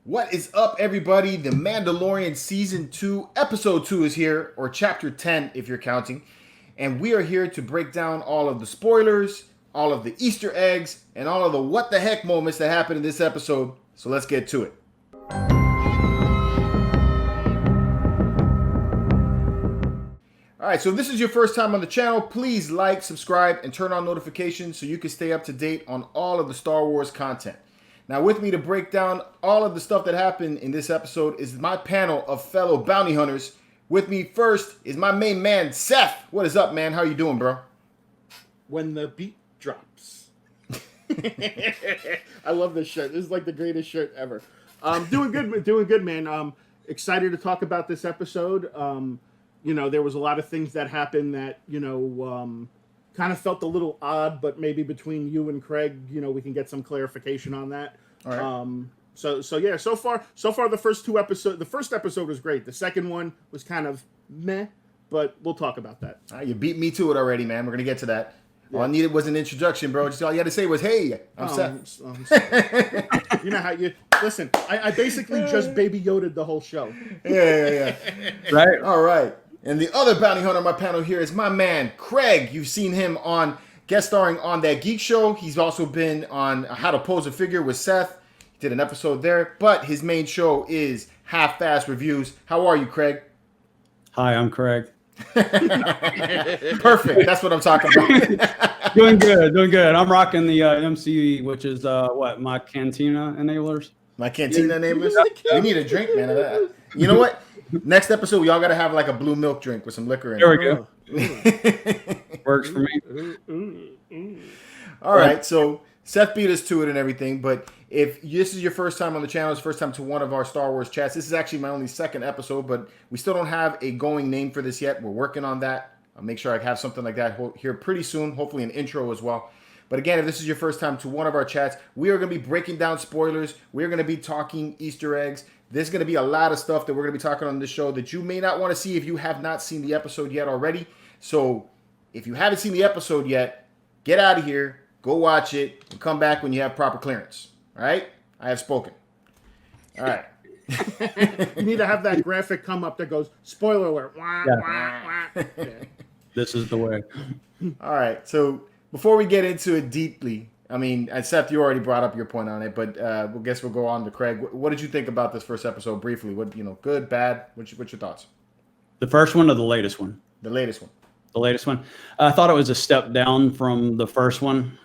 What is up, everybody? The Mandalorian Season 2, Episode 2 is here, or Chapter 10 if you're counting. And we are here to break down all of the spoilers, all of the Easter eggs, and all of the what the heck moments that happened in this episode. So let's get to it. Alright, so if this is your first time on the channel, please like, subscribe, and turn on notifications so you can stay up to date on all of the Star Wars content. Now, with me to break down all of the stuff that happened in this episode is my panel of fellow bounty hunters. With me first is my main man, Seth. What is up, man? How you doing, bro? When the beat drops. I love this shirt. This is like the greatest shirt ever. Doing good, man. Excited to talk about this episode. There was a lot of things that happened that, kind of felt a little odd, but maybe between you and Craig, we can get some clarification on that. All right. So far the first episode was great. The second one was kind of meh, but we'll talk about that. You beat me to it already, man. We're going to get to that. Yeah. All I needed was an introduction, bro. Just all you had to say was, hey, I'm Seth. You know how you... Listen, I basically just Baby Yoda the whole show. Yeah. Right? All right. And the other bounty hunter on my panel here is my man, Craig. You've seen him on guest starring on That Geek Show. He's also been on How to Pose a Figure with Seth. He did an episode there. But his main show is Half-Fast Reviews. How are you, Craig? Hi, I'm Craig. Perfect. That's what I'm talking about. Doing good. I'm rocking the MCE, which is my Cantina enablers. My Cantina enablers? We need a drink, man. You know what? Next episode, y'all got to have like a blue milk drink with some liquor in it. There we go. Works for me. All right. So Seth beat us to it and everything. But if this is your first time on the channel, it's first time to one of our Star Wars chats. This is actually my only second episode, but we still don't have a going name for this yet. We're working on that. I'll make sure I have something like that here pretty soon. Hopefully an intro as well. But again, if this is your first time to one of our chats, we are going to be breaking down spoilers. We're going to be talking Easter eggs. There's going to be a lot of stuff that we're going to be talking on this show that you may not want to see if you have not seen the episode yet already. So if you haven't seen the episode yet, get out of here, go watch it, and come back when you have proper clearance. All right? I have spoken. All right. You need to have that graphic come up that goes, spoiler alert. Wah, Yeah. wah, wah. Yeah. This is the way. All right. So before we get into it deeply, I mean, and Seth, you already brought up your point on it, but I guess we'll go on to Craig. What did you think about this first episode briefly? Good, bad? What's your thoughts? The first one or the latest one? The latest one. The latest one. I thought it was a step down from the first one.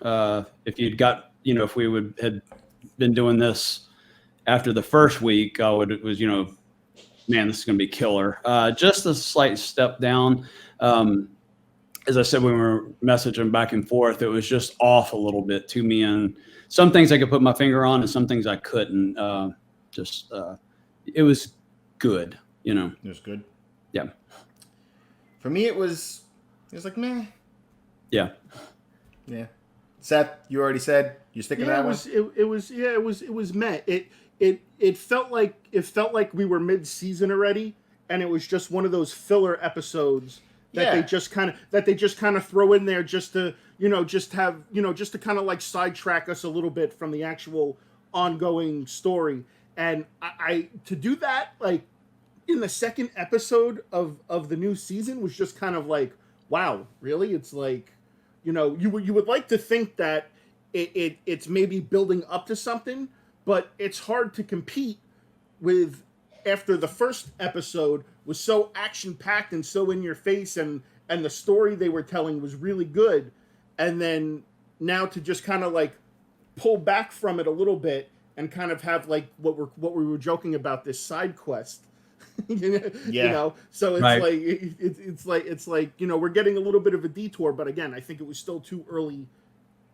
If if we had been doing this after the first week, man, this is going to be killer. Just a slight step down. As I said, when we were messaging back and forth, it was just off a little bit to me. And some things I could put my finger on and some things I couldn't. It was good, It was good? Yeah. For me, it was like, meh. Yeah. Yeah. Seth, you already said you're sticking to that one? It was meh. It felt like we were mid-season already, and it was just one of those filler episodes that they just kind of throw in there just to kind of like sidetrack us a little bit from the actual ongoing story. And I to do that like in the second episode of the new season was just kind of like, wow, really? It's like, you would like to think that it's maybe building up to something, but it's hard to compete with after the first episode was so action-packed and so in your face, and the story they were telling was really good, and then now to just kind of like pull back from it a little bit and kind of have like what we were joking about, this side quest. So it's right. it's like we're getting a little bit of a detour, but again, I think it was still too early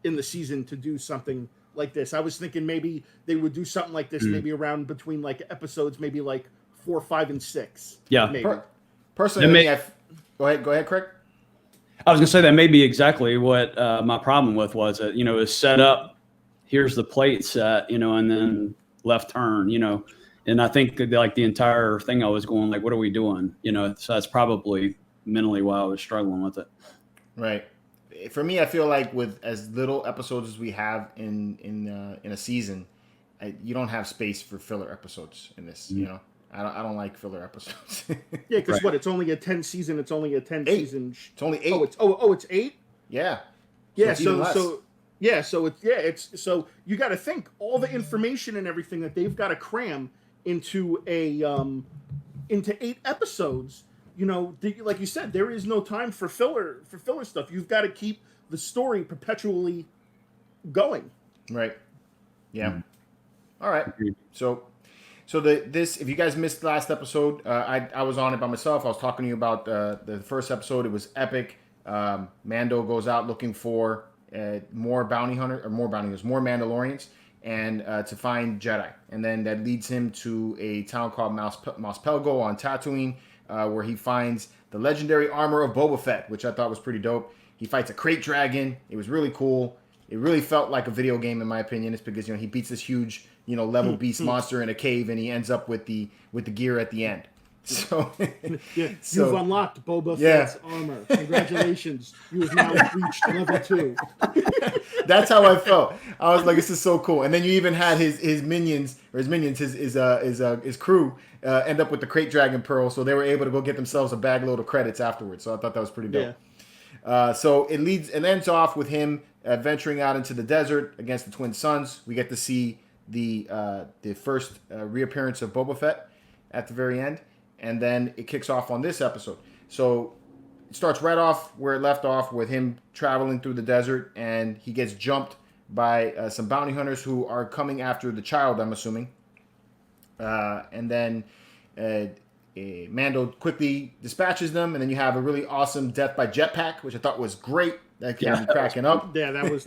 in the season to do something like this. I was thinking maybe they would do something like this maybe around between like episodes maybe like 4, 5, and 6. Yeah. Maybe. Personally, go ahead, Craig. I was going to say that may be exactly what my problem was that, is set up, here's the plate set, and then left turn, and I think that, like the entire thing I was going like, what are we doing? So that's probably mentally why I was struggling with it. Right. For me, I feel like with as little episodes as we have in a season, you don't have space for filler episodes in this. You know, I don't like filler episodes. Yeah, because Right. what? It's only a 10 season. It's only a 10 season. It's only 8. It's 8. Yeah. Yeah. it's even less. So you got to think all the information and everything that they've got to cram into into 8 episodes. You know, like you said, there is no time for filler stuff. You've got to keep the story perpetually going. Right. Yeah. All right. So this, if you guys missed the last episode, I was on it by myself. I was talking to you about the first episode. It was epic. Mando goes out looking for more Mandalorians, and to find Jedi, and then that leads him to a town called Mos Pelgo on Tatooine, where he finds the legendary armor of Boba Fett, which I thought was pretty dope. He fights a crate dragon. It was really cool. It really felt like a video game, in my opinion. It's because he beats this huge level beast monster in a cave, and he ends up with the gear at the end. So yeah, you've unlocked Boba Fett's armor. Congratulations, you have now reached level 2. That's how I felt. I was like, this is so cool. And then you even had his minions, his crew end up with the crate dragon pearl, so they were able to go get themselves a bag load of credits afterwards. So I thought that was pretty dope. Yeah. So it ends off with him venturing out into the desert against the twin suns. We get to see the first reappearance of Boba Fett at the very end, and then it kicks off on this episode. So it starts right off where it left off, with him traveling through the desert, and he gets jumped by some bounty hunters who are coming after the child, I'm assuming. And then Mando quickly dispatches them, and then you have a really awesome death by jetpack, which I thought was great. That kept me cracking up. Yeah, that was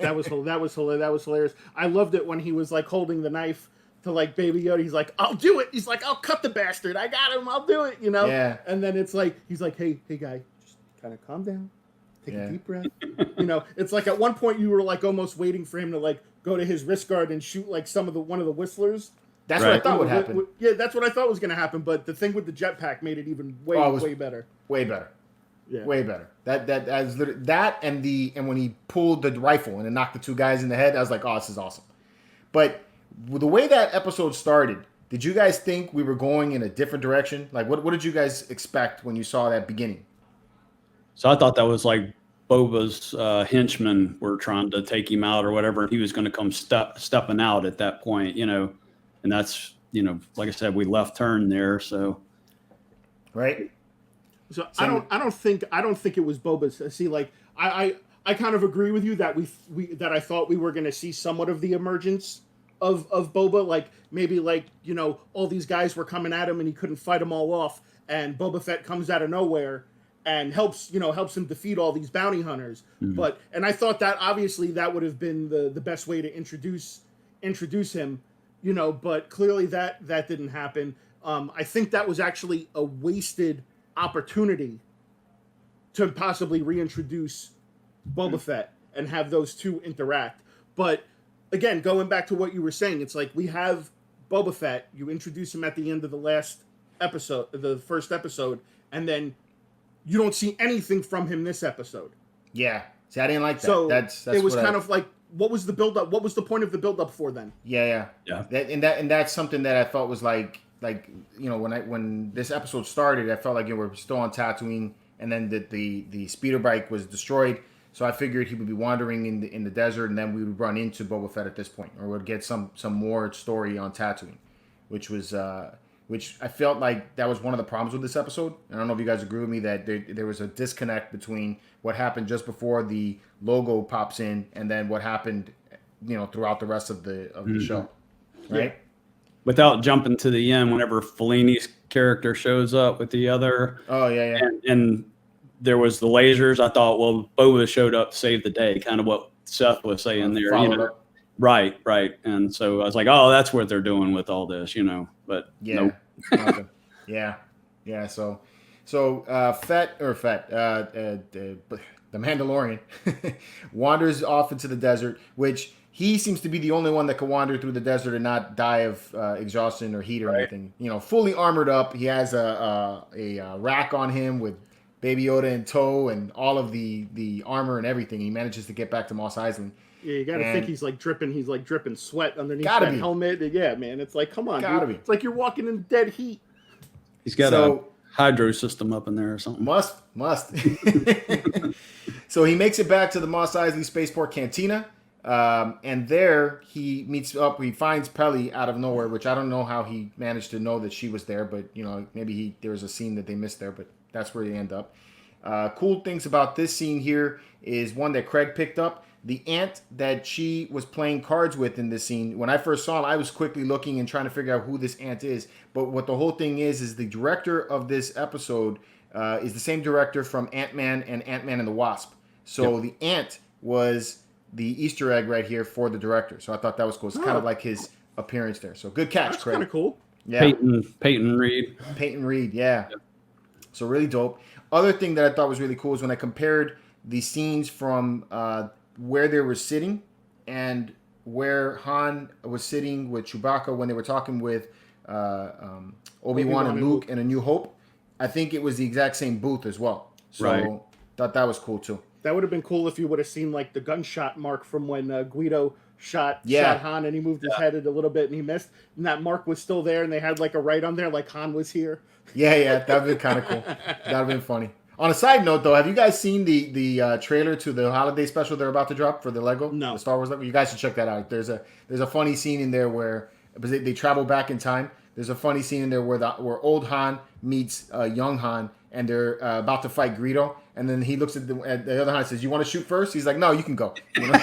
hilarious. I loved it when he was like holding the knife to like Baby Yoda. He's like, "I'll do it." He's like, "I'll cut the bastard. I got him. I'll do it." Yeah. And then it's like he's like, "Hey guy, just kind of calm down, take a deep breath." It's like at one point you were like almost waiting for him to like go to his wrist guard and shoot like one of the whistlers. That's what I thought would happen. Yeah, that's what I thought was going to happen. But the thing with the jetpack made it even way better. Way better. Yeah. Way better. That and when he pulled the rifle and it knocked the 2 guys in the head, I was like, oh, this is awesome. But the way that episode started, did you guys think we were going in a different direction? Like, what did you guys expect when you saw that beginning? So I thought that was like Boba's henchmen were trying to take him out or whatever, and he was going to come stepping out at that point, and that's, like I said, we left turn there. So, right. So I don't think it was Boba's. See, like I kind of agree with you that that I thought we were going to see somewhat of the emergence of Boba, like maybe like all these guys were coming at him and he couldn't fight them all off, and Boba Fett comes out of nowhere and helps him defeat all these bounty hunters. Mm-hmm. And I thought that obviously that would have been the best way to introduce him, but clearly that didn't happen. I think that was actually a wasted opportunity to possibly reintroduce Boba Fett and have those two interact. But again, going back to what you were saying, it's like we have Boba Fett, you introduce him at the end of the first episode, and then you don't see anything from him this episode. Yeah. See, I didn't like that. So that's it was kind of like, what was the build-up? What was the point of the build-up for then? Yeah. That's something that I felt was like when this episode started, I felt like we're still on Tatooine, and then the speeder bike was destroyed. So I figured he would be wandering in the desert, and then we would run into Boba Fett at this point, or we'd get some more story on Tatooine, which I felt like that was one of the problems with this episode. I don't know if you guys agree with me that there was a disconnect between what happened just before the logo pops in and then what happened, throughout the rest of the show, right? Yeah. Without jumping to the end, whenever Fellini's character shows up with the other, and there was the lasers, I thought, well, Boba showed up to save the day, kind of what Seth was saying there, Right. And so I was like, oh, that's what they're doing with all this, but nope. Yeah. So Fett, the Mandalorian wanders off into the desert, which he seems to be the only one that can wander through the desert and not die of exhaustion or heat or anything. Fully armored up. He has a rack on him with Baby Yoda in tow and all of the armor and everything. He manages to get back to Mos Eisley. Yeah, you got to think he's like dripping sweat underneath Gotta that be. helmet. Yeah, man, it's like, come on, Gotta dude. be. It's like you're walking in dead heat. He's got a hydro system up in there or something. Must. So he makes it back to the Mos Eisley Spaceport Cantina, and there he meets up. He finds Peli out of nowhere, which I don't know how he managed to know that she was there, but maybe there was a scene that they missed there, but that's where they end up. Cool things about this scene here is one that Craig picked up. The aunt that she was playing cards with in this scene, when I first saw him, I was quickly looking and trying to figure out who this aunt is. But what the whole thing is the director of this episode is the same director from Ant-Man and Ant-Man and the Wasp. So the aunt was the Easter egg right here for the director. So I thought that was cool. It's kind of like his appearance there. So good catch, That's Craig. kind of cool. Yeah. Peyton Reed. Peyton Reed, yeah. So really dope. Other thing that I thought was really cool is when I compared the scenes from where they were sitting and where Han was sitting with Chewbacca when they were talking with Obi-Wan and Luke in A New Hope. I think it was the exact same booth as well. So thought that was cool too. That would have been cool if you would have seen like the gunshot mark from when Guido shot Han and he moved his head a little bit and he missed. And that mark was still there and they had like a write on there like Han was here. Yeah, that would have been kind of cool. That would have been funny. On a side note, though, have you guys seen the trailer to the holiday special they're about to drop for the Lego? No. The Star Wars Lego? You guys should check that out. There's a funny scene in there where they travel back in time. There's a funny scene in there where old Han meets young Han, and they're about to fight Greedo. And then he looks at the other Han and says, "You want to shoot first?" He's like, "No, you can go." You know?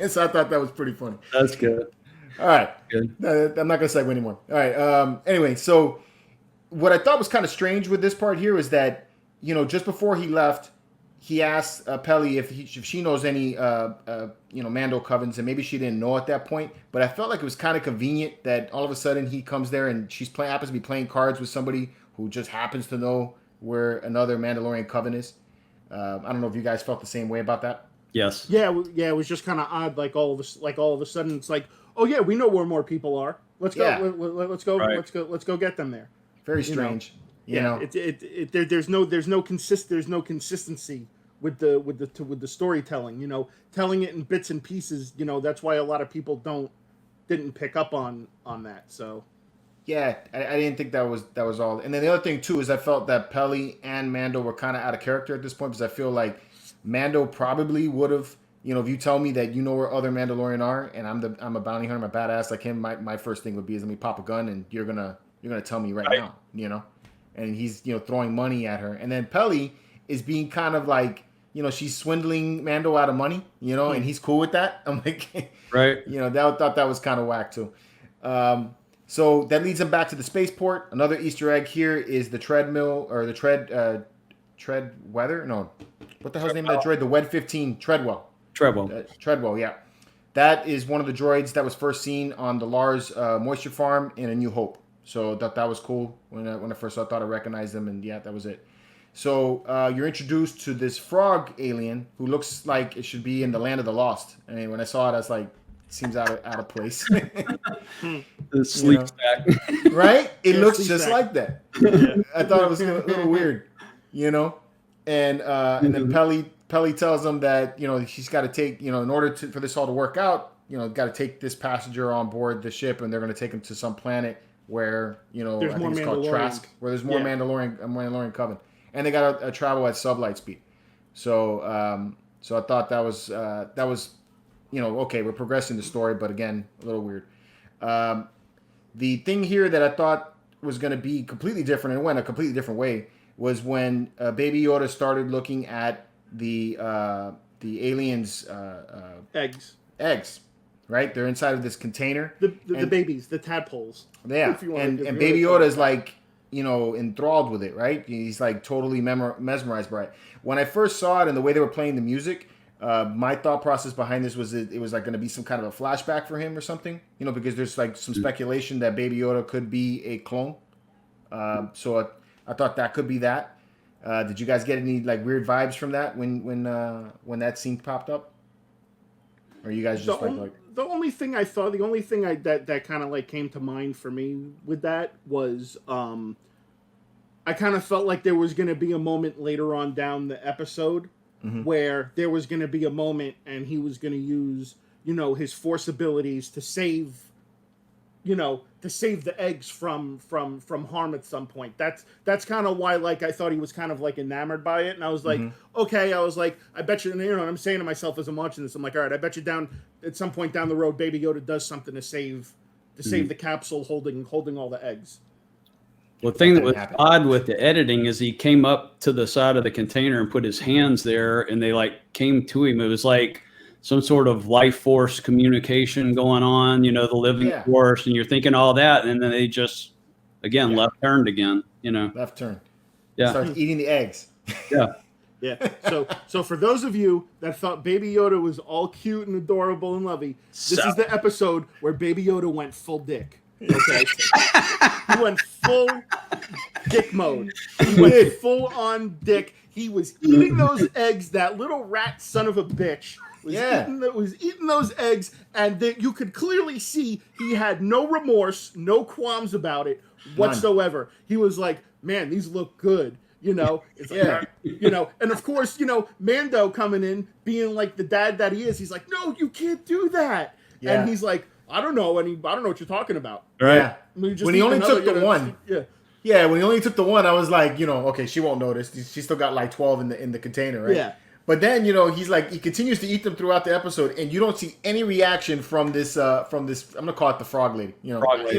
So I thought that was pretty funny. That's good. All right. Good. I'm not going to segue anymore. All right. Anyway, so what I thought was kind of strange with this part here is that, just before he left, he asked Peli if she knows any, Mando covens, and maybe she didn't know at that point. But I felt like it was kind of convenient that all of a sudden he comes there and she happens to be playing cards with somebody who just happens to know where another Mandalorian coven is. I don't know if you guys felt the same way about that. Yes. Yeah, it was just kind of odd. Like all of a sudden, it's like, oh yeah, we know where more people are. Let's go. Yeah. Let's go. Right. Let's go get them there. Very strange. There's no consistency with the storytelling. Telling it in bits and pieces. That's why a lot of people didn't pick up on that. So. Yeah, I didn't think that was all. And then the other thing too is I felt that Peli and Mando were kind of out of character at this point because I feel like Mando probably would have, if you tell me that you know where other Mandalorian are and I'm a bounty hunter, I'm a badass like him, my first thing would be is let me pop a gun and you're gonna tell me right now, and he's throwing money at her, and then Peli is being kind of like she's swindling Mando out of money, and he's cool with that. I'm like, right, thought that was kind of whack too. So that leads him back to the spaceport. Another Easter egg here is the treadmill or the tread weather. No, what the hell's the name of that droid? The Wed 15 Treadwell. Treadwell, yeah. That is one of the droids that was first seen on the Lars moisture farm in A New Hope. So that was cool. When I first saw it, I thought I recognized them, and yeah, that was it. So you're introduced to this frog alien who looks like it should be in the Land of the Lost. I mean, when I saw it, I was like, seems out of place. The sleep stack. Right? It looks just stack. like that. Yeah. I thought it was a little weird, And then Peli tells him that she's got to take in order for this all to work out, got to take this passenger on board the ship, and they're going to take him to some planet where I think it's called Trask, where there's more Mandalorian coven, and they got to travel at sublight speed. So I thought that was okay, we're progressing the story, but again, a little weird. The thing here that I thought was going to be completely different and went a completely different way was when Baby Yoda started looking at the aliens' eggs. Right, they're inside of this container. The babies, the tadpoles. Yeah, and Baby Yoda is like enthralled with it. Right, he's like totally mesmerized by it. When I first saw it and the way they were playing the music. My thought process behind this was it was like going to be some kind of a flashback for him or something, because there's like some speculation that Baby Yoda could be a clone. So I thought that could be that. Did you guys get any like weird vibes from that when that scene popped up? Or you guys just the only thing that kind of like came to mind for me with that was I kind of felt like there was going to be a moment later on down the episode where there was going to be a moment and he was going to use, his Force abilities to save, the eggs from harm at some point. That's kind of why, like, I thought he was kind of like enamored by it, and I was like, okay, I bet you, and I'm saying to myself as I'm watching this, I'm like, all right, I bet you at some point down the road, Baby Yoda does something to save the capsule holding all the eggs. Well, the thing that was odd with the editing is he came up to the side of the container and put his hands there, and they like came to him. It was like some sort of life force communication going on, the living force, and you're thinking all that, and then they just, again, left turned again, Left turn. Yeah. Starts eating the eggs. Yeah. Yeah. So for those of you that thought Baby Yoda was all cute and adorable and lovey, this is the episode where Baby Yoda went full dick. Okay. He went full dick mode. He went full on dick. He was eating those eggs. That little rat son of a bitch was eating those eggs, and you could clearly see he had no remorse, no qualms about it whatsoever. He was like, "Man, these look good." It's like, and of course, Mando coming in, being like the dad that he is, he's like, "No, you can't do that." Yeah. And he's like, I don't know what you're talking about. Right. Yeah. When he only took the one. Yeah, when he only took the one, I was like, okay, she won't notice. She's still got like 12 in the container, right? Yeah. But then, he's like, he continues to eat them throughout the episode, and you don't see any reaction from this, I'm gonna call it the frog lady. Frog lady,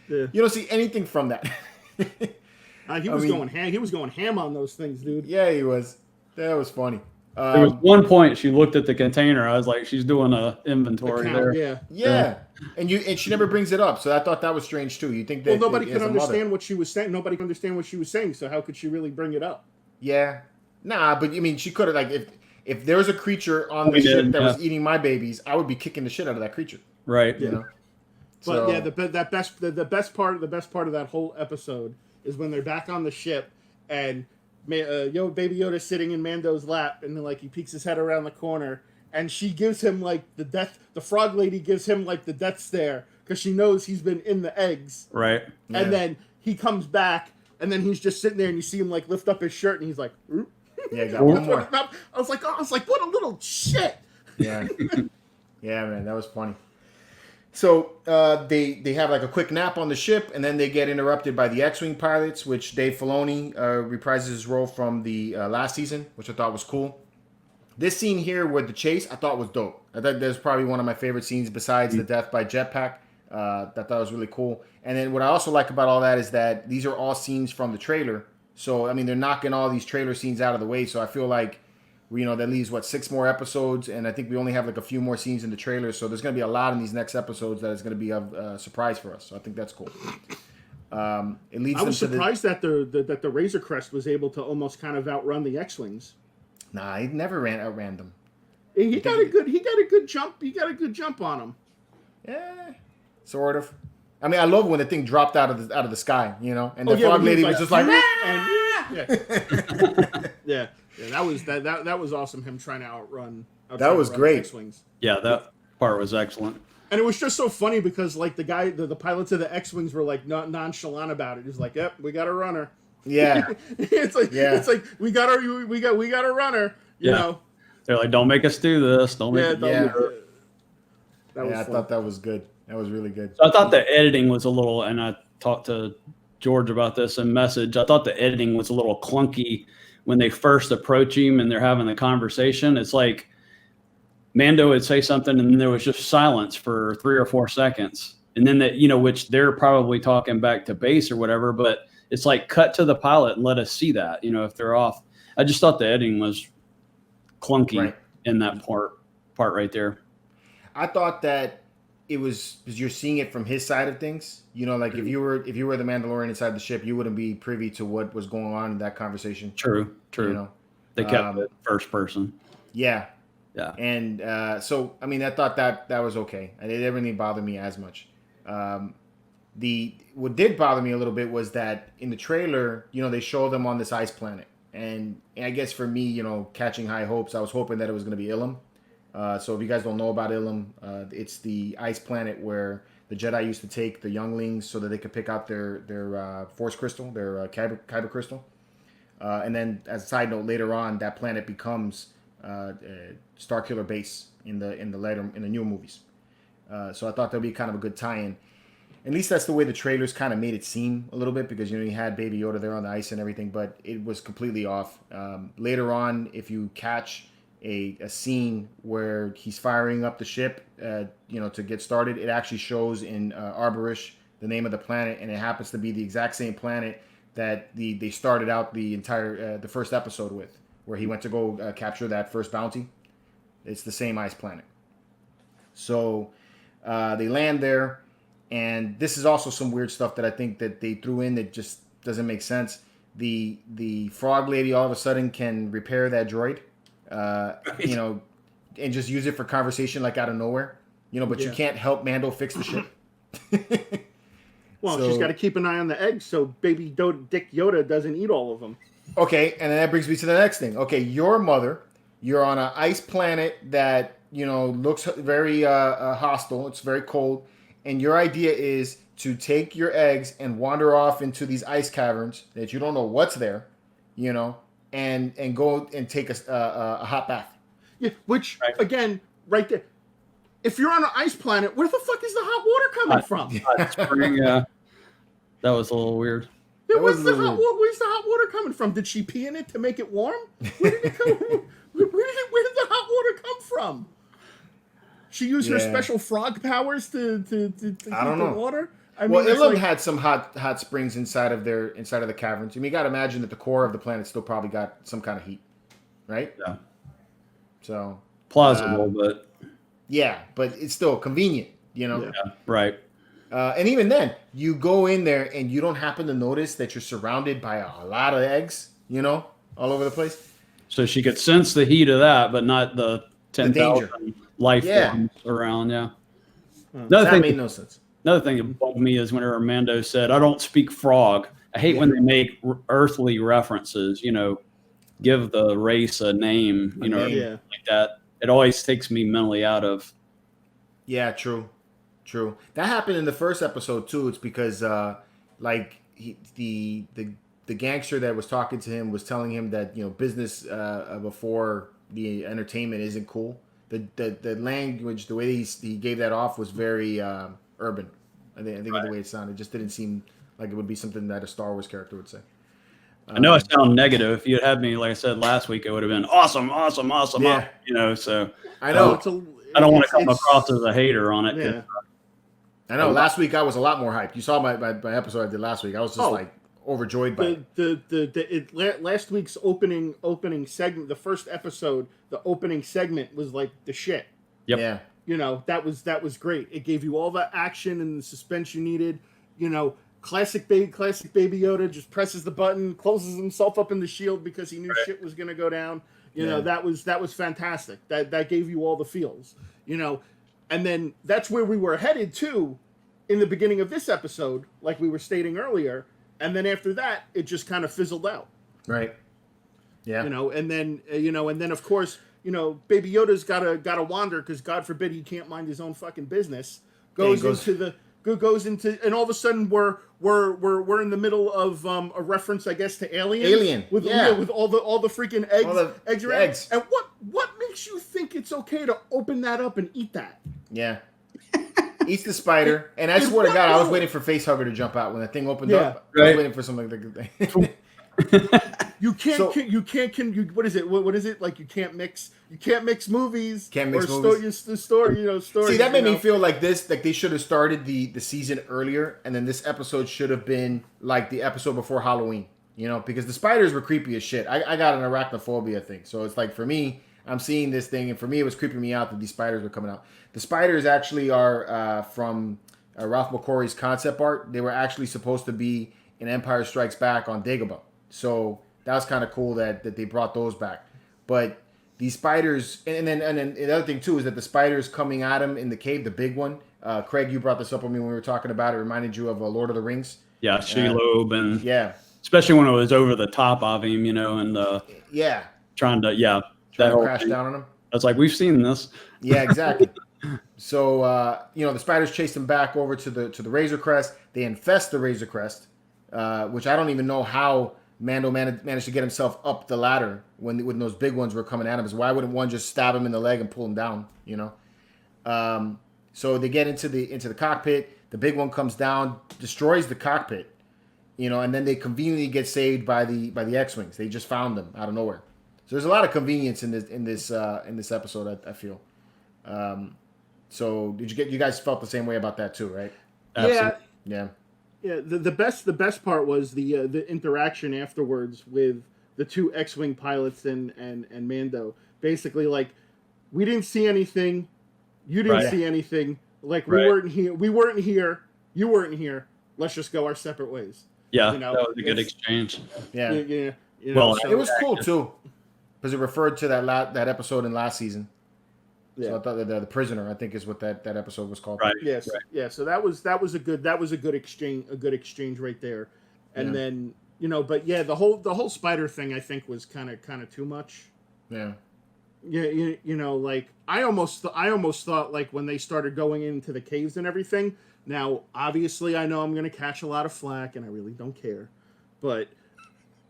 you don't see anything from that. He was going ham. He was going ham on those things, dude. Yeah, he was. That was funny. There was one point she looked at the container. I was like, she's doing a inventory there. Yeah. And she never brings it up. So I thought that was strange too. You think that nobody could understand what she was saying. Nobody could understand what she was saying. So how could she really bring it up? Yeah. Nah, but she could have, like, if there was a creature on the ship that was eating my babies, I would be kicking the shit out of that creature. Right. But so, the best part of that whole episode is when they're back on the ship and Baby Yoda sitting in Mando's lap, and then like he peeks his head around the corner, and she gives him like the frog lady gives him like the death stare because she knows he's been in the eggs. Right. Yeah. And then he comes back, and then he's just sitting there, and you see him like lift up his shirt, and he's like, "Oop." Yeah, got one more. I was like, what a little shit. Yeah. Yeah, man, that was funny. So they have like a quick nap on the ship, and then they get interrupted by the X-Wing pilots, which Dave Filoni reprises his role from the last season, which I thought was cool. This scene here with the chase, I thought was dope. I thought that was probably one of my favorite scenes besides the death by jetpack. That I thought was really cool. And then what I also like about all that is that these are all scenes from the trailer. So, they're knocking all these trailer scenes out of the way. So I feel like, that leaves, 6 more episodes. And I think we only have, like, a few more scenes in the trailer. So there's going to be a lot in these next episodes that is going to be a surprise for us. So I think that's cool. It leads. I was surprised that the Razor Crest was able to almost kind of outrun the X-Wings. Nah, he never outran them. He got a good jump. He got a good jump on him. Yeah, sort of. I love when the thing dropped out of the sky, and the frog lady was just like, yeah, that was awesome. Him trying to outrun that was great. X-Wings. Yeah, that part was excellent. And it was just so funny because like the pilots of the X-Wings were like nonchalant about it. It's like, yep, we got a runner. Yeah, it's like we got a runner. You know, they're like, don't make us do this. Don't make. I thought that was good. That was really good. So I thought the editing was a little, and I talked to George about this in message. I thought the editing was a little clunky when they first approach him and they're having the conversation. It's like Mando would say something and then there was just silence for 3 or 4 seconds. And then that, which they're probably talking back to base or whatever, but it's like cut to the pilot and let us see that, if they're off. I just thought the editing was clunky in that part right there. I thought that it was because you're seeing it from his side of things. Like if you were the Mandalorian inside the ship, you wouldn't be privy to what was going on in that conversation. True. They kept it first person. Yeah. Yeah. And so I thought that was okay. It didn't really bother me as much. What did bother me a little bit was that in the trailer, they show them on this ice planet, and I guess for me, catching high hopes, I was hoping that it was going to be Ilum. So if you guys don't know about Ilum, it's the ice planet where the Jedi used to take the younglings so that they could pick out their Force crystal, their Kyber crystal. And then as a side note, later on, that planet becomes Starkiller base in the newer movies. So I thought that'd be kind of a good tie-in. At least that's the way the trailers kind of made it seem a little bit, because you had Baby Yoda there on the ice and everything, but it was completely off. Later on, if you catch a scene where he's firing up the ship, to get started, it actually shows in Arborish the name of the planet, and it happens to be the exact same planet that they started out the entire the first episode with, where he went to go capture that first bounty. It's the same ice planet. So they land there. And this is also some weird stuff that I think that they threw in that just doesn't make sense. The frog lady all of a sudden can repair that droid, and just use it for conversation like out of nowhere, but you can't help Mando fix the ship. Well, she's got to keep an eye on the eggs so Baby Dick Yoda doesn't eat all of them. Okay, and then that brings me to the next thing. Okay, your mother, you're on an ice planet that, looks very hostile. It's very cold. And your idea is to take your eggs and wander off into these ice caverns that you don't know what's there, and go and take a hot bath. Yeah, which, again, right there. If you're on an ice planet, where the fuck is the hot water coming from? Hot spring, that was a little weird. Yeah, where's the hot water coming from? Did she pee in it to make it warm? Where did it come? Where did the hot water come from? She used her special frog powers to I don't know. The water. Ilum had some hot springs inside of the caverns. I mean, you got to imagine that the core of the planet still probably got some kind of heat, right? Yeah. So plausible, but it's still convenient, Yeah, right. And even then, you go in there and you don't happen to notice that you're surrounded by a lot of eggs, all over the place. So she could sense the heat of that, but not the 10,000 life forms around. Yeah. That made no sense. Another thing that bugged me is whenever Mando said, "I don't speak frog." I hate when they make earthly references. Give the race a name. Like that. It always takes me mentally out of. Yeah, true. That happened in the first episode too. It's because the gangster that was talking to him was telling him that business before the entertainment isn't cool. The language, the way he gave that off was very urban. I think the way it sounded, it just didn't seem like it would be something that a Star Wars character would say. I know I sound negative. If you had had me, like I said last week, it would have been awesome. Yeah. So I know. I don't want to come across as a hater on it. Yeah. I know. Last week I was a lot more hyped. You saw my episode I did last week. I was just overjoyed by it. Last week's opening segment, the first episode, the opening segment was like the shit. Yep. Yeah. That was great. It gave you all the action and the suspense you needed. Classic baby Yoda just presses the button, closes himself up in the shield because he knew shit was gonna go down. That was fantastic. That gave you all the feels. And then that's where we were headed to in the beginning of this episode, like we were stating earlier. And then after that, it just kind of fizzled out. Right. Yeah. And then of course, Baby Yoda's gotta wander because God forbid he can't mind his own fucking business. Goes into and all of a sudden we're in the middle of a reference, I guess, to Alien with all the freaking eggs around. Eggs. And what makes you think it's okay to open that up and eat that? Yeah. Eats the spider, and I swear to God, I was waiting for Facehugger to jump out when that thing opened up. I was waiting for something like that. What is it? What is it? Like you can't mix movies. Can't mix movies. Stories. See, that made me feel like this. Like they should have started the season earlier, and then this episode should have been like the episode before Halloween. Because the spiders were creepy as shit. I got an arachnophobia thing, so it's like for me, I'm seeing this thing, and for me, it was creeping me out that these spiders were coming out. The spiders actually are from Ralph McQuarrie's concept art. They were actually supposed to be in Empire Strikes Back on Dagobah. So that was kind of cool that they brought those back. But these spiders, and then the other thing too is that the spiders coming at him in the cave, the big one. Craig, you brought this up with me when we were talking about it. It reminded you of Lord of the Rings. Yeah, Shelob, and especially when it was over the top of him, and trying to crash down on him. I was like, we've seen this. Yeah, exactly. So the spiders chase him back over to the Razor Crest. They infest the Razor Crest, which I don't even know how Mando managed to get himself up the ladder when those big ones were coming at him. Is why wouldn't one just stab him in the leg and pull him down? So they get into the cockpit. The big one comes down, destroys the cockpit, and then they conveniently get saved by the X-wings. They just found them out of nowhere. So there's a lot of convenience in this episode. I feel. So you guys felt the same way about that too, right? Absolutely. Yeah. Yeah, the best part was the interaction afterwards with the two X-wing pilots and Mando. Basically, like, we didn't see anything, you didn't see anything. Like, we weren't here, you weren't here. Let's just go our separate ways. Yeah, that was a good exchange. Yeah. Well, it was cool too, because it referred to that episode in last season. Yeah. So I thought that the prisoner, I think, is what that episode was called. Right. Yes. Right. Yeah. So that was a good exchange right there, and then but yeah, the whole spider thing I think was kind of too much. Yeah. Yeah. Like I almost thought like when they started going into the caves and everything. Now, obviously, I know I'm gonna catch a lot of flack, and I really don't care, but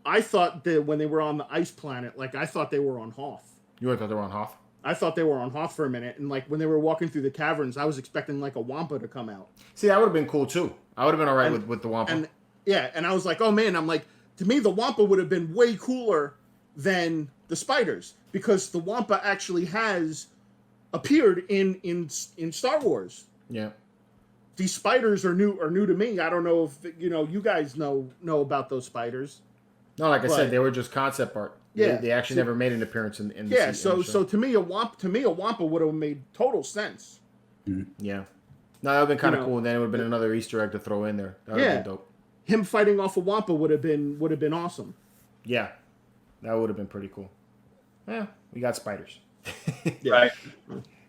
I thought that when they were on the ice planet, like I thought they were on Hoth. You really thought they were on Hoth? I thought they were on Hoth for a minute, and like when they were walking through the caverns, I was expecting like a Wampa to come out. See, that would have been cool too. I would have been all right with the Wampa. And I was like, oh man, I'm like, to me the Wampa would have been way cooler than the spiders, because the Wampa actually has appeared in Star Wars. Yeah. These spiders are new to me. I don't know if you guys know about those spiders. No, like I said, they were just concept art. Yeah, they actually never made an appearance in the yeah. show. So to me, a Wampa would have made total sense. Yeah, no, that would have been kind of cool, and then it would have been another Easter egg to throw in there. That would have been dope. Him fighting off a Wampa would have been awesome. Yeah, that would have been pretty cool. Yeah, we got spiders. Right.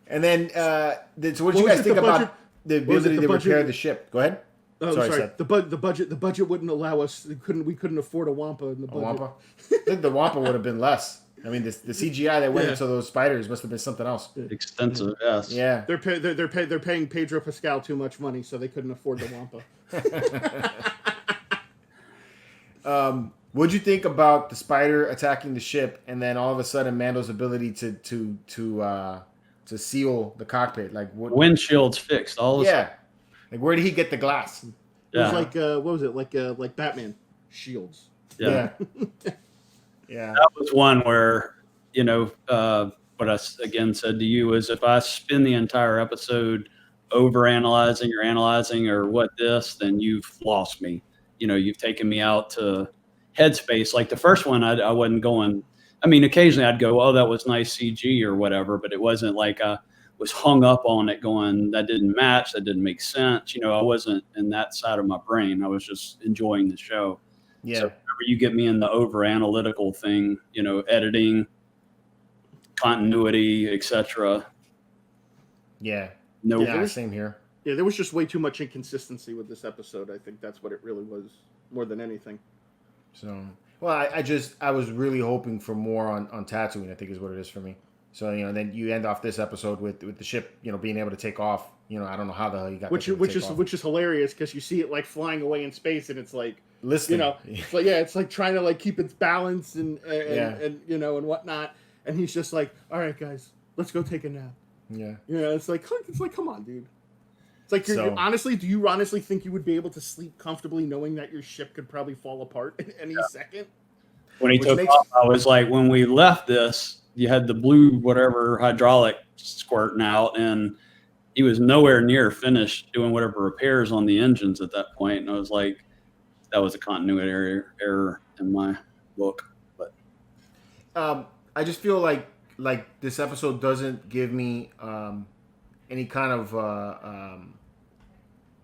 And then, so what did you guys think about the ability to repair the ship? Go ahead. Oh, sorry. The budget wouldn't allow us. We couldn't afford a Wampa in the budget. A Wampa? I think the Wampa would have been less. I mean, the CGI that went into those spiders must have been something else. Extensive, yes. Yeah. They're paying Pedro Pascal too much money, so they couldn't afford the Wampa. What'd you think about the spider attacking the ship, and then all of a sudden Mando's ability to seal the cockpit? Like what? Windshield's fixed. All of a sudden. Like, where did he get the glass? It was like, what was it? Like Batman shields. Yeah. Yeah. That was one where, what I again said to you is, if I spend the entire episode overanalyzing or analyzing or what this, then you've lost me. You've taken me out to headspace. Like the first one, I wasn't going. I mean, occasionally I'd go, oh, that was nice CG or whatever, but it wasn't like I was hung up on it going, that didn't match, that didn't make sense. I wasn't in that side of my brain. I was just enjoying the show. Yeah. So whenever you get me in the over analytical thing, editing, continuity, etc. Yeah. No. Yeah, same here. Yeah, there was just way too much inconsistency with this episode. I think that's what it really was, more than anything. So, well, I was really hoping for more on Tatooine, I think is what it is for me. So, then you end off this episode with the ship, being able to take off. I don't know how the hell you got which is hilarious, because you see it like flying away in space, and it's like, listening. It's like, it's like trying to like keep its balance and and whatnot. And he's just like, all right, guys, let's go take a nap. Yeah. It's like come on, dude. It's like, do you honestly think you would be able to sleep comfortably knowing that your ship could probably fall apart in any second? When he took off, I was like, when we left this, you had the blue whatever hydraulic squirting out, and he was nowhere near finished doing whatever repairs on the engines at that point. And I was like, that was a continuity error in my book. But I just feel like this episode doesn't give me any kind of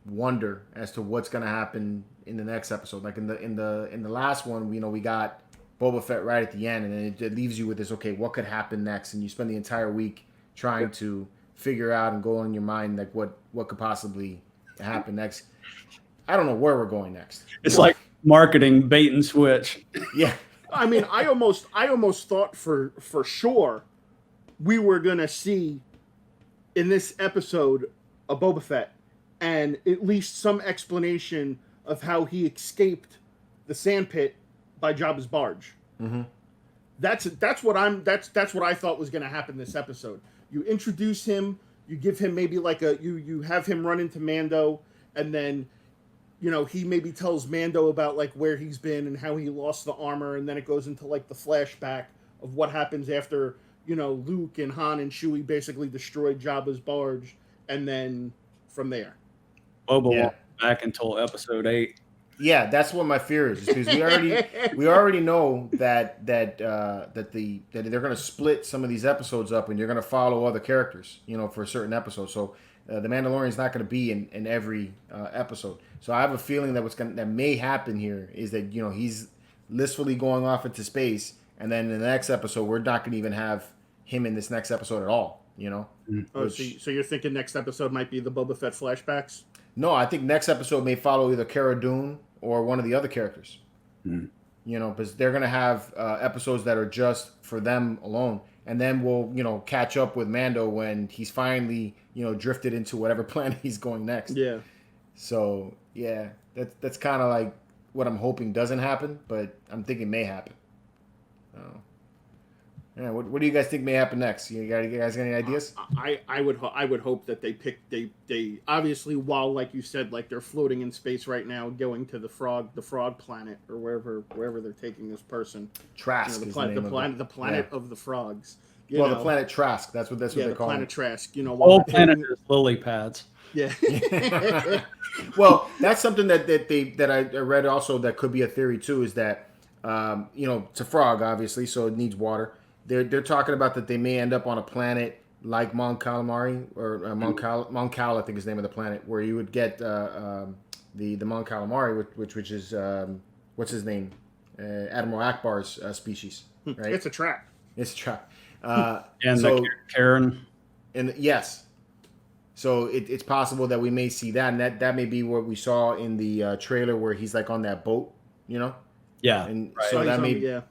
wonder as to what's going to happen in the next episode. Like in the last one, we got Boba Fett right at the end, and then it leaves you with this, okay, what could happen next? And you spend the entire week trying to figure out and go in your mind like what could possibly happen next. I don't know where we're going next. It's like marketing bait and switch. Yeah. I mean, I almost thought for sure we were gonna see in this episode a Boba Fett, and at least some explanation of how he escaped the sand pit by Jabba's barge. Mm-hmm. That's what I thought was going to happen this episode. You introduce him, you give him maybe like you have him run into Mando, and then he maybe tells Mando about like where he's been and how he lost the armor, and then it goes into like the flashback of what happens after Luke and Han and Chewie basically destroyed Jabba's barge, and then from there, Boba won't be back until episode 8. Yeah, that's what my fear is because we already know that they're going to split some of these episodes up, and you're going to follow other characters, for a certain episode. So the Mandalorian is not going to be in every episode. So I have a feeling that may happen here is that he's blissfully going off into space, and then in the next episode we're not going to even have him in this next episode at all. Oh, so you're thinking next episode might be the Boba Fett flashbacks? No, I think next episode may follow either Cara Dune or one of the other characters. Because they're going to have episodes that are just for them alone. And then we'll, catch up with Mando when he's finally, drifted into whatever planet he's going next. Yeah. So, yeah, that's kind of like what I'm hoping doesn't happen, but I'm thinking may happen. Yeah, what do you guys think may happen next? You guys got any ideas? I would hope that they obviously, while like you said, like they're floating in space right now, going to the frog planet or wherever they're taking this person. Trask, the planet of the frogs. The planet Trask. That's what they call it. The planet Trask. The whole planet is lily pads. Yeah. Well, that's something that I read also that could be a theory too. Is that it's a frog obviously, so it needs water. They're talking about that they may end up on a planet like Mon Calamari or Mon Cal, I think is the name of the planet, where you would get the Mon Calamari, which is what's his name, Admiral Akbar's species, right? It's a trap. It's a trap. And so, Karen. And yes, so it's possible that we may see that, and that may be what we saw in the trailer where he's like on that boat, Yeah. And right. so that may.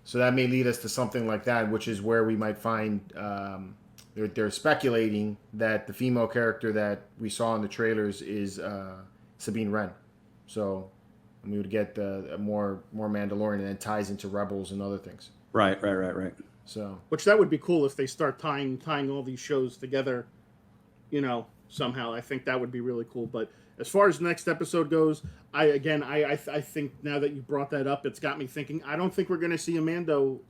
So that may lead us to something like that, which is where we might find they're speculating that the female character that we saw in the trailers is Sabine Wren. So we would get more Mandalorian, and it ties into Rebels and other things. Right. So which that would be cool if they start tying all these shows together, somehow. I think that would be really cool. But as far as next episode goes, I think now that you brought that up, it's got me thinking. I don't think we're going to see a Mando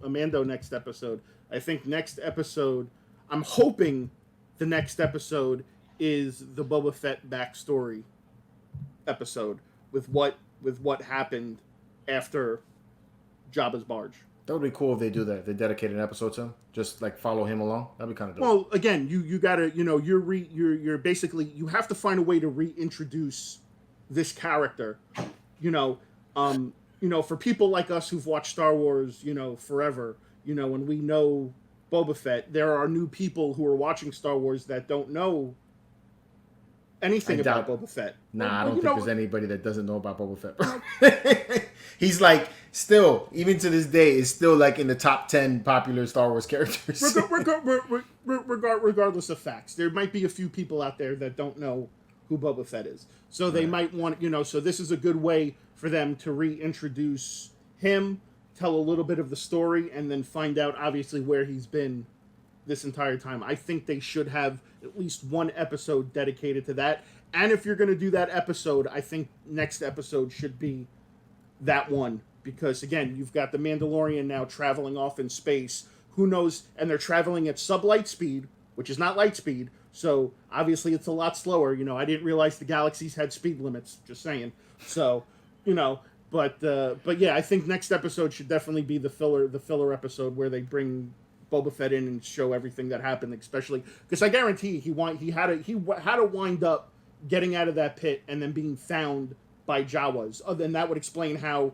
next episode. I think next episode, I'm hoping the next episode is the Boba Fett backstory episode with what happened after Jabba's barge. that would be cool if they do that. If they dedicate an episode to him, just like follow him along. That'd be kind of dope. Well, again, you gotta, you're basically, you have to find a way to reintroduce this character, for people like us who've watched Star Wars, forever, when we know Boba Fett, there are new people who are watching Star Wars that don't know anything about Boba Fett. Nah, I don't think there's anybody that doesn't know about Boba Fett. He's like, still, even to this day, is still like in the top 10 popular Star Wars characters. Regardless of facts, there might be a few people out there that don't know who Boba Fett is. So they might want, so this is a good way for them to reintroduce him, tell a little bit of the story, and then find out, obviously, where he's been this entire time. I think they should have at least one episode dedicated to that. And if you're going to do that episode, I think next episode should be that one. Because, again, you've got the Mandalorian now traveling off in space. Who knows? And they're traveling at sublight speed, which is not light speed. So, obviously, it's a lot slower. I didn't realize the galaxies had speed limits. Just saying. So, But yeah, I think next episode should definitely be the filler episode where they bring Boba Fett in and show everything that happened, especially because I guarantee he had to wind up getting out of that pit and then being found by Jawas. Then that would explain how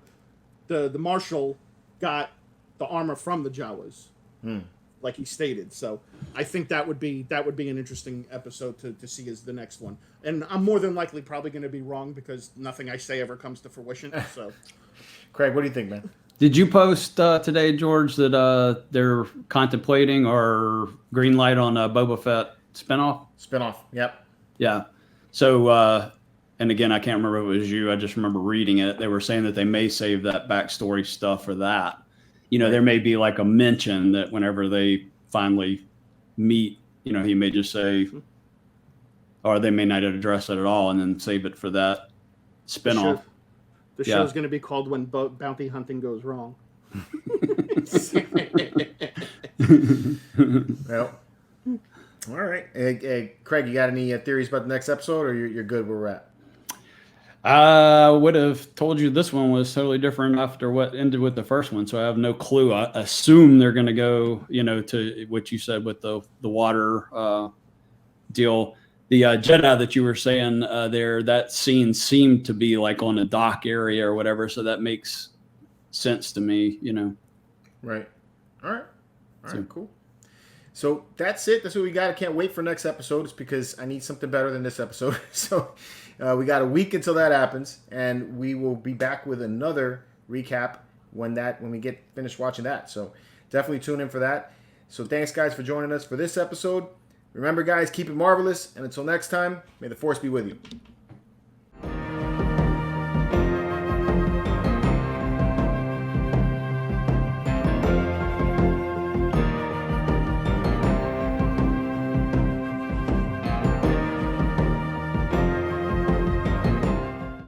the Marshal got the armor from the Jawas, like he stated. So I think that would be an interesting episode to see as the next one. And I'm more than likely probably going to be wrong because nothing I say ever comes to fruition. So, Craig, what do you think, man? Did you post today, George, that they're contemplating or green light on a Boba Fett spinoff? Spinoff, yep. Yeah. So, and again, I can't remember if it was you. I just remember reading it. They were saying that they may save that backstory stuff for that. You know, there may be like a mention that whenever they finally meet, you know, he may just say, or they may not address it at all, and then save it for that spinoff. The show's going to be called When Bounty Hunting Goes Wrong. Well, all right. Hey, Craig, you got any theories about the next episode, or you're good where we're at? I would have told you this one was totally different after what ended with the first one, so I have no clue. I assume they're going to go, you know, to what you said with the water deal. The Jedi that you were saying there, that scene seemed to be like on a dock area or whatever, so that makes sense to me, you know. Right. All right, cool. So that's it. That's what we got. I can't wait for next episode. It's because I need something better than this episode. So we got a week until that happens, and we will be back with another recap when we get finished watching that. So definitely tune in for that. So thanks, guys, for joining us for this episode. Remember, guys, keep it marvelous, and until next time, may the Force be with you.